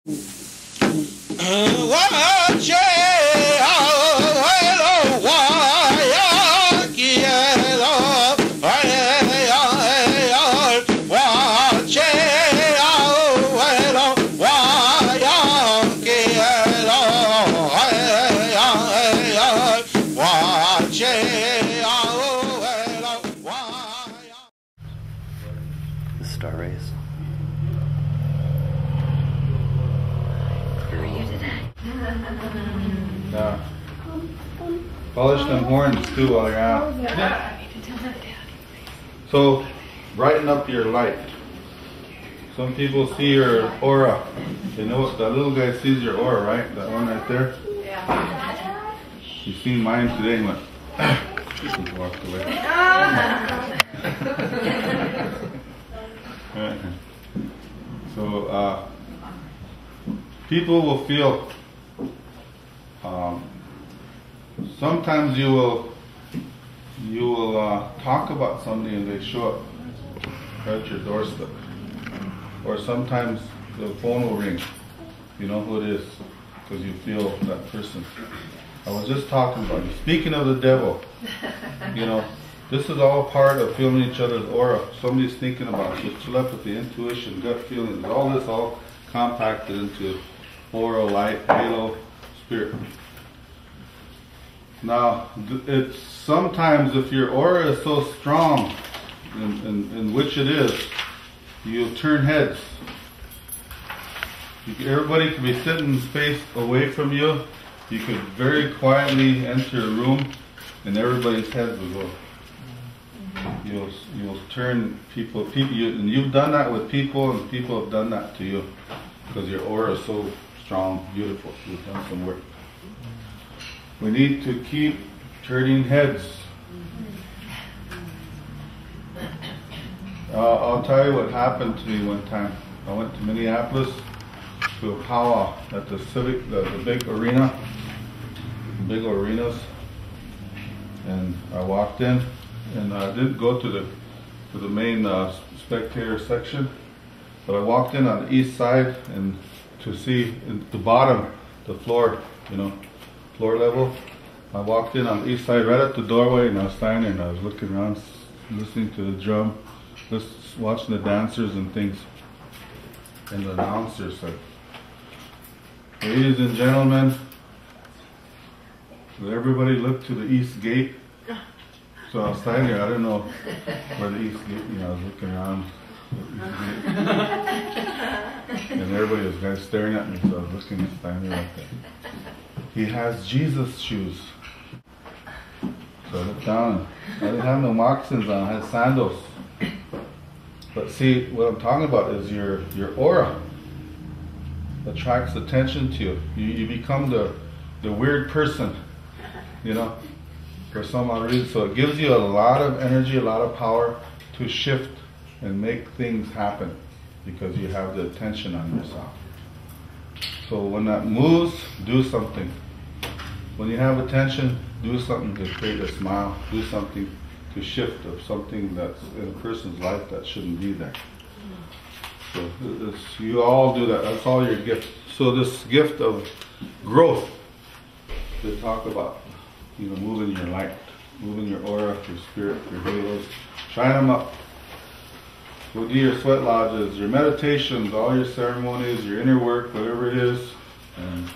The star rays. How are you today? Yeah. Polish them horns too while you're out. So, brighten up your light. Some people see your aura. They know what that little guy sees your aura, right? That one right there? Yeah. You seen mine today and went, he walked away. So, people will feel, sometimes you will talk about somebody and they show up right at your doorstep. Or sometimes the phone will ring. You know who it is because you feel that person. I was just talking about you. Speaking of the devil, you know, this is all part of feeling each other's aura. Somebody's thinking about you. Telepathy, intuition, gut feelings, all this all compacted into aura, light, halo, spirit. Now, it's sometimes if your aura is so strong, in which it is, you'll turn heads. Everybody could be sitting in space away from you. You could very quietly enter a room and everybody's heads will go. You'll turn people, and you've done that with people and people have done that to you because your aura is so strong, beautiful. You've done some work. We need to keep turning heads. I'll tell you what happened to me one time. I went to Minneapolis to a powwow at the big arena, big arenas, and I walked in, and I didn't go to the main spectator section, but I walked in on the east side and to see in the bottom, the floor, you know, floor level. I walked in on the east side right at the doorway, and I was standing there and I was looking around, listening to the drum, just watching the dancers and things. And the announcer said, "Ladies and gentlemen, will everybody look to the east gate?" So I was standing there, I didn't know where the east gate, you know, I was looking around. And everybody was kind of staring at me, so I was looking and standing like that. "He has Jesus shoes." So I looked down, and I didn't have no moccasins on, I had sandals. But see, what I'm talking about is your aura attracts attention to you. You become the weird person, you know, for some odd reason. So it gives you a lot of energy, a lot of power to shift and make things happen because you have the attention on yourself. So when that moves, do something. When you have attention, do something to create a smile, do something to shift of something that's in a person's life that shouldn't be there. So you all do that. That's all your gift. So this gift of growth, they talk about, you know, moving your light, moving your aura, your spirit, your halos, shine them up. We'll do your sweat lodges, your meditations, all your ceremonies, your inner work, whatever it is, and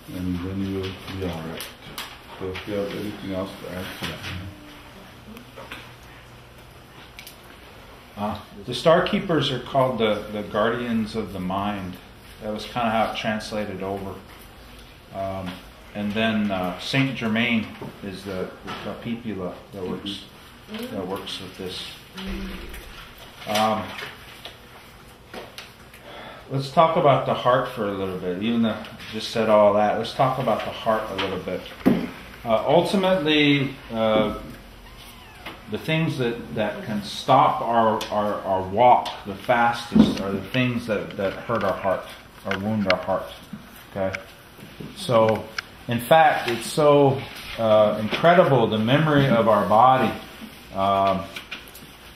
then you'll be all right. So if you have anything else to add to that. The Star Keepers are called the guardians of the mind. That was kind of how it translated over. And then Saint Germain is the Capipula that works with this. Let's talk about the heart for a little bit. Even though I just said all that, let's talk about the heart a little bit. Ultimately, the things that can stop our walk the fastest are the things that hurt our heart, or wound our heart. Okay? So, in fact, it's so incredible, the memory of our body,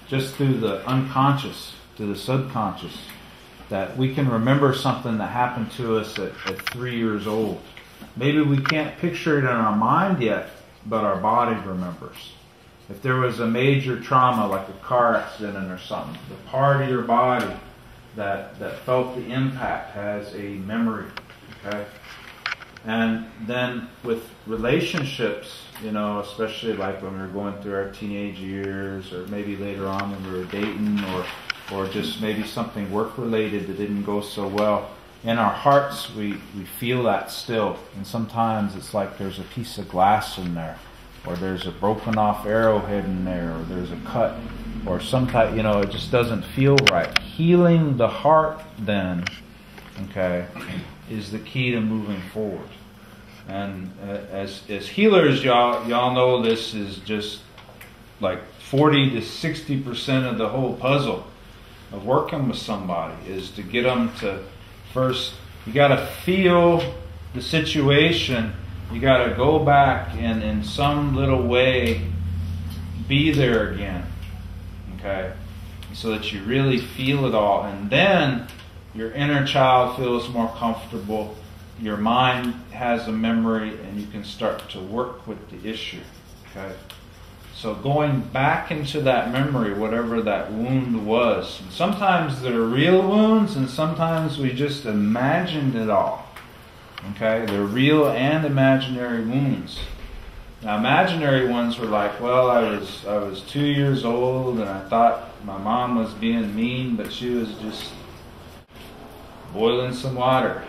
just through the unconscious, to the subconscious. that we can remember something that happened to us at 3 years old. Maybe we can't picture it in our mind yet, but our body remembers. If there was a major trauma, like a car accident or something, the part of your body that felt the impact has a memory. Okay? And then with relationships, you know, especially like when we were going through our teenage years, or maybe later on when we were dating, or just maybe something work-related that didn't go so well, in our hearts we feel that still. And sometimes it's like there's a piece of glass in there, or there's a broken off arrowhead in there, or there's a cut, or some type, you know, it just doesn't feel right. Healing the heart then, okay, is the key to moving forward. And as healers, y'all know this is just like 40 to 60% of the whole puzzle of working with somebody, is to get them to first, you got to feel the situation. You got to go back and in some little way be there again, okay, so that you really feel it all. And then your inner child feels more comfortable, your mind has a memory, and you can start to work with the issue, okay. So going back into that memory, whatever that wound was, and sometimes they're real wounds, and sometimes we just imagined it all. Okay, they're real and imaginary wounds. Now, imaginary ones were like, well, I was 2 years old and I thought my mom was being mean, but she was just boiling some water.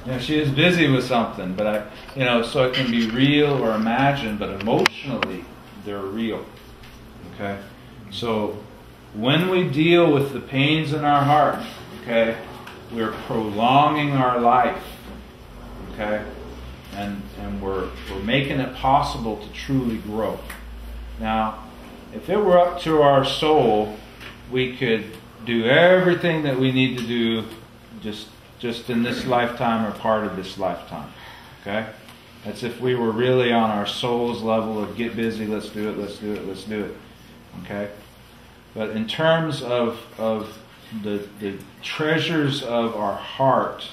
You know, she was busy with something, but so it can be real or imagined, but emotionally they're real. Okay, so when we deal with the pains in our heart, okay, we're prolonging our life. Okay, and we're making it possible to truly grow. Now, if it were up to our soul, we could do everything that we need to do just in this lifetime or part of this lifetime. Okay, that's if we were really on our soul's level of get busy, let's do it, let's do it, let's do it. Okay, but in terms of the treasures of our heart,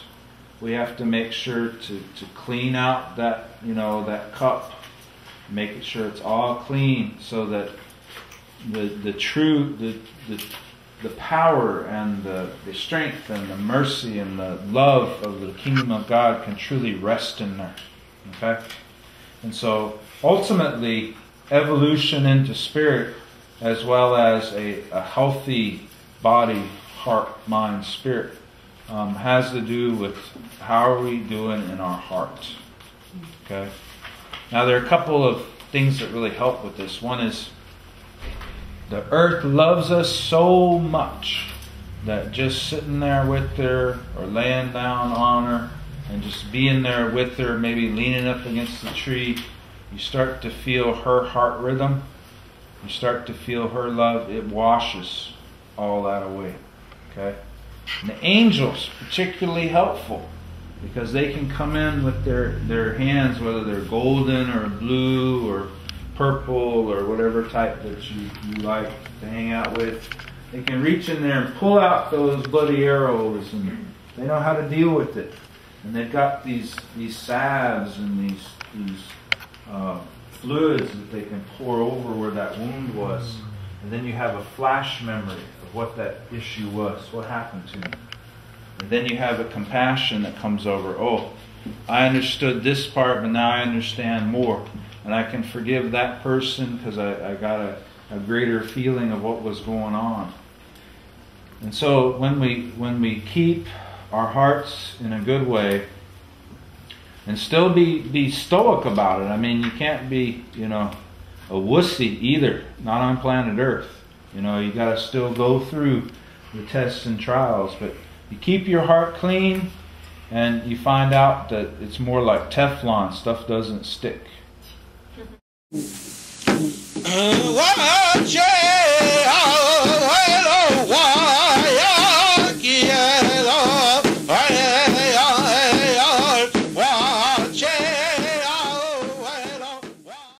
we have to make sure to clean out that, that cup, make sure it's all clean, so that the power and the strength and the mercy and the love of the kingdom of God can truly rest in there. Okay? And so ultimately, evolution into spirit, as well as a healthy body, heart, mind, spirit, has to do with how are we doing in our heart. Okay. Now there are a couple of things that really help with this. One is the earth loves us so much that just sitting there with her or laying down on her and just being there with her, maybe leaning up against the tree, you start to feel her heart rhythm. You start to feel her love. It washes all that away. Okay. And the angels, particularly helpful, because they can come in with their hands, whether they're golden or blue or purple or whatever type that you like to hang out with. They can reach in there and pull out those bloody arrows, and they know how to deal with it. And they've got these salves and these fluids that they can pour over where that wound was. And then you have a flash memory of what that issue was, what happened to me. And then you have a compassion that comes over. Oh, I understood this part, but now I understand more. And I can forgive that person because I got a greater feeling of what was going on. And so when we keep our hearts in a good way and still be stoic about it. I mean, you can't be, a wussy either, not on planet Earth. You got to still go through the tests and trials, but you keep your heart clean, and you find out that it's more like Teflon. Stuff doesn't stick. JaiHouse.